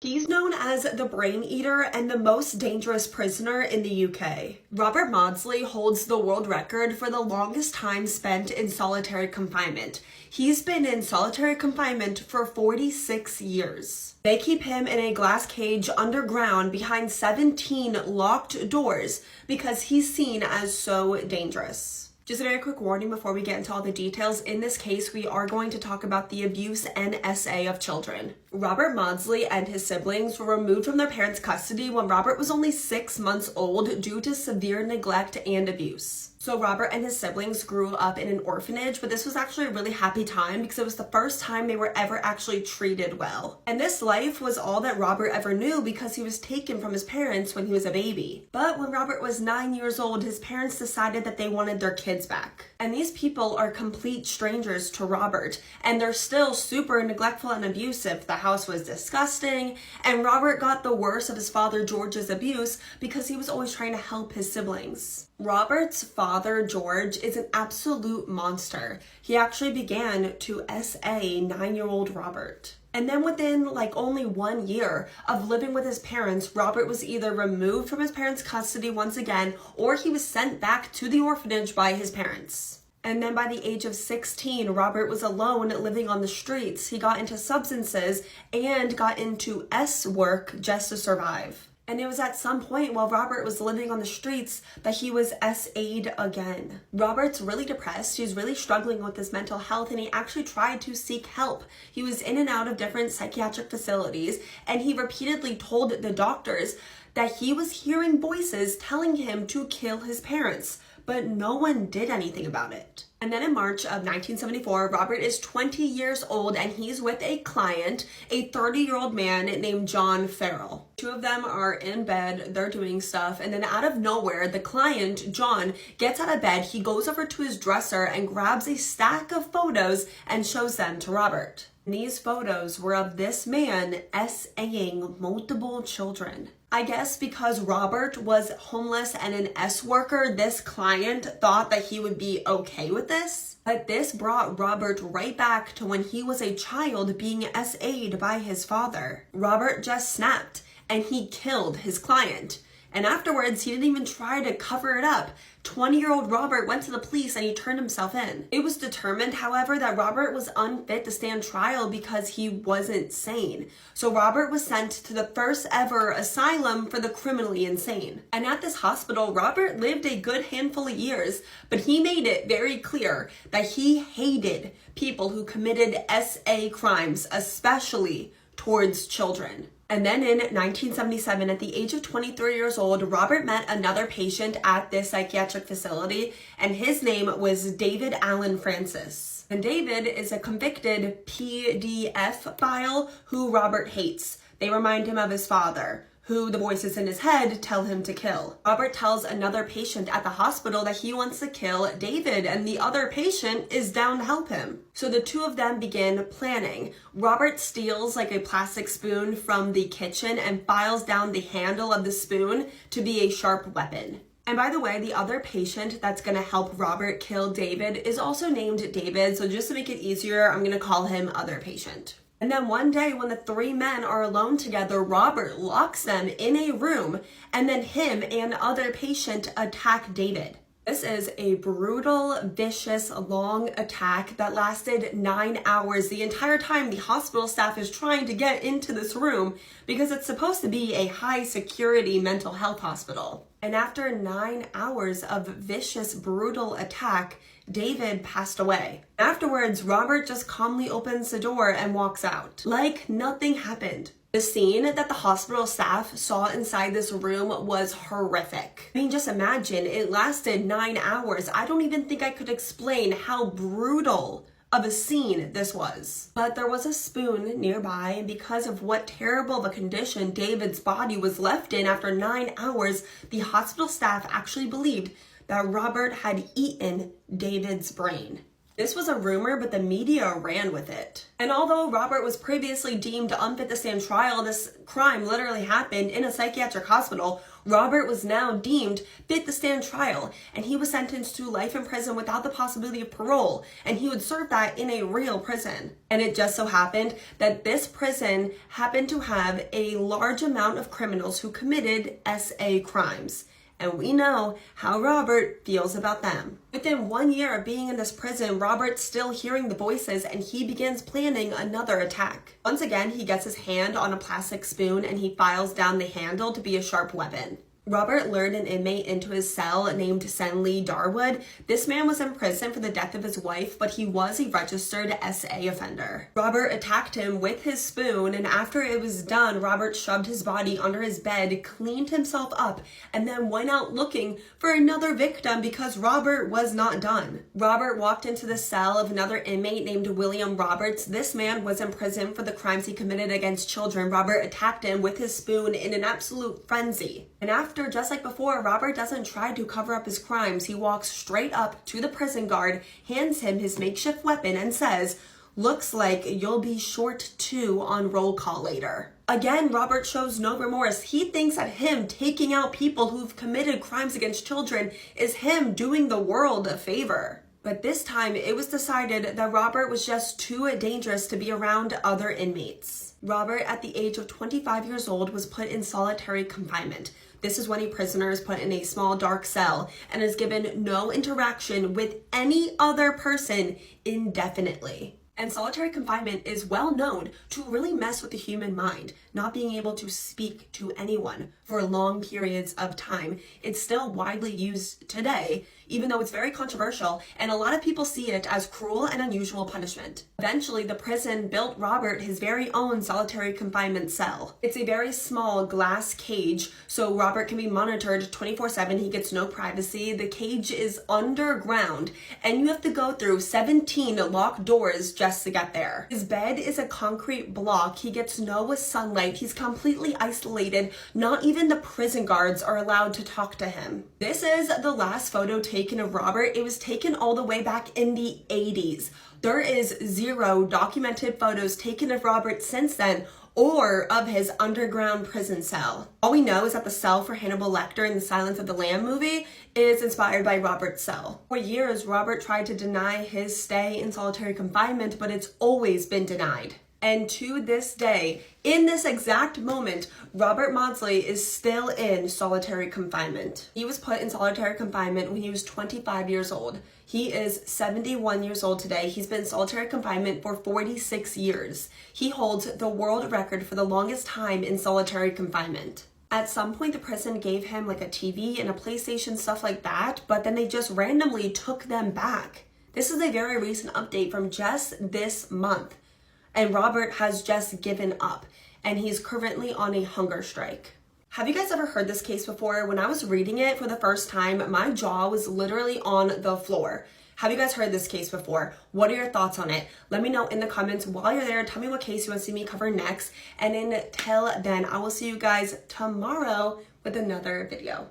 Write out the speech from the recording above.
He's known as the Brain Eater and the most dangerous prisoner in the UK. Robert Maudsley holds the world record for the longest time spent in solitary confinement. He's been in solitary confinement for 46 years. They keep him in a glass cage underground behind 17 locked doors because he's seen as so dangerous. Just a very quick warning before we get into all the details. In this case, we are going to talk about the abuse and SA of children. Robert Maudsley and his siblings were removed from their parents' custody when Robert was only 6 months old due to severe neglect and abuse. So Robert and his siblings grew up in an orphanage, but this was actually a really happy time because it was the first time they were ever actually treated well. And this life was all that Robert ever knew because he was taken from his parents when he was a baby. But when Robert was 9 years old, his parents decided that they wanted their kids back. And these people are complete strangers to Robert, and they're still super neglectful and abusive. The house was disgusting, and Robert got the worst of his father George's abuse because he was always trying to help his siblings. Robert's father, George, is an absolute monster. He actually began to SA 9-year-old Robert. And then within only 1 year of living with his parents, Robert was either removed from his parents' custody once again, or he was sent back to the orphanage by his parents. And then by the age of 16, Robert was alone living on the streets. He got into substances and got into work just to survive. And it was at some point while Robert was living on the streets that he was SA'd again. Robert's really depressed. He's really struggling with his mental health, and he actually tried to seek help. He was in and out of different psychiatric facilities, and he repeatedly told the doctors that he was hearing voices telling him to kill his parents, but no one did anything about it. And then in March of 1974, Robert is 20 years old and he's with a client, a 30-year-old man named John Farrell. Two of them are in bed, they're doing stuff, and then out of nowhere, the client, John, gets out of bed, he goes over to his dresser and grabs a stack of photos and shows them to Robert. And these photos were of this man SAing multiple children. I guess because Robert was homeless and an worker, this client thought that he would be okay with this. But this brought Robert right back to when he was a child being SA'd by his father. Robert just snapped and he killed his client. And afterwards, he didn't even try to cover it up. 20-year-old Robert went to the police and he turned himself in. It was determined, however, that Robert was unfit to stand trial because he wasn't sane. So Robert was sent to the first ever asylum for the criminally insane. And at this hospital, Robert lived a good handful of years, but he made it very clear that he hated people who committed SA crimes, especially towards children. And then in 1977, at the age of 23 years old, Robert met another patient at this psychiatric facility, and his name was David Alan Francis. And David is a convicted PDF who Robert hates. They remind him of his father, who the voices in his head tell him to kill. Robert tells another patient at the hospital that he wants to kill David, and the other patient is down to help him. So the two of them begin planning. Robert steals a plastic spoon from the kitchen and files down the handle of the spoon to be a sharp weapon. And by the way, the other patient that's going to help Robert kill David is also named David, so just to make it easier, I'm going to call him other patient. And then one day when the three men are alone together, Robert locks them in a room, and then him and other patient attack David. This is a brutal, vicious, long attack that lasted 9 hours. The entire time the hospital staff is trying to get into this room because it's supposed to be a high security mental health hospital. And after 9 hours of vicious, brutal attack, David passed away. Afterwards, Robert just calmly opens the door and walks out, like nothing happened. The scene that the hospital staff saw inside this room was horrific. I mean, just imagine, it lasted 9 hours. I don't even think I could explain how brutal of a scene this was. But there was a spoon nearby, and because of what terrible of a condition David's body was left in after 9 hours, the hospital staff actually believed that Robert had eaten David's brain. This was a rumor, but the media ran with it. And although Robert was previously deemed unfit to stand trial, this crime literally happened in a psychiatric hospital. Robert was now deemed fit to stand trial, and he was sentenced to life in prison without the possibility of parole, and he would serve that in a real prison. And it just so happened that this prison happened to have a large amount of criminals who committed SA crimes. And we know how Robert feels about them. Within 1 year of being in this prison, Robert's still hearing the voices and he begins planning another attack. Once again, he gets his hand on a plastic spoon and he files down the handle to be a sharp weapon. Robert lured an inmate into his cell named Senley Darwood. This man was in prison for the death of his wife, but he was a registered SA offender. Robert attacked him with his spoon, and after it was done, Robert shoved his body under his bed, cleaned himself up, and then went out looking for another victim because Robert was not done. Robert walked into the cell of another inmate named William Roberts. This man was in prison for the crimes he committed against children. Robert attacked him with his spoon in an absolute frenzy. And after, just like before, Robert doesn't try to cover up his crimes. He walks straight up to the prison guard, hands him his makeshift weapon, and says, "Looks like you'll be short 2 on roll call later." Again, Robert shows no remorse. He thinks that him taking out people who've committed crimes against children is him doing the world a favor. But this time, it was decided that Robert was just too dangerous to be around other inmates. Robert, at the age of 25 years old, was put in solitary confinement. This is when a prisoner is put in a small dark cell and is given no interaction with any other person indefinitely. And solitary confinement is well known to really mess with the human mind, not being able to speak to anyone for long periods of time. It's still widely used today, even though it's very controversial, and a lot of people see it as cruel and unusual punishment. Eventually, the prison built Robert his very own solitary confinement cell. It's a very small glass cage, so Robert can be monitored 24/7. He gets no privacy. The cage is underground, and you have to go through 17 locked doors just to get there. His bed is a concrete block. He gets no sunlight. He's completely isolated. Not even the prison guards are allowed to talk to him. This is the last photo taken of Robert. It was taken all the way back in the 80s. There is 0 documented photos taken of Robert since then or of his underground prison cell. All we know is that the cell for Hannibal Lecter in the Silence of the Lamb movie is inspired by Robert's cell. For years, Robert tried to deny his stay in solitary confinement, but it's always been denied. And to this day, in this exact moment, Robert Maudsley is still in solitary confinement. He was put in solitary confinement when he was 25 years old. He is 71 years old today. He's been in solitary confinement for 46 years. He holds the world record for the longest time in solitary confinement. At some point, the prison gave him like a TV and a PlayStation, stuff like that, but then they just randomly took them back. This is a very recent update from just this month. And Robert has just given up, and he's currently on a hunger strike. Have you guys ever heard this case before? When I was reading it for the first time, my jaw was literally on the floor. Have you guys heard this case before? What are your thoughts on it? Let me know in the comments. While you're there, tell me what case you want to see me cover next. And until then, I will see you guys tomorrow with another video.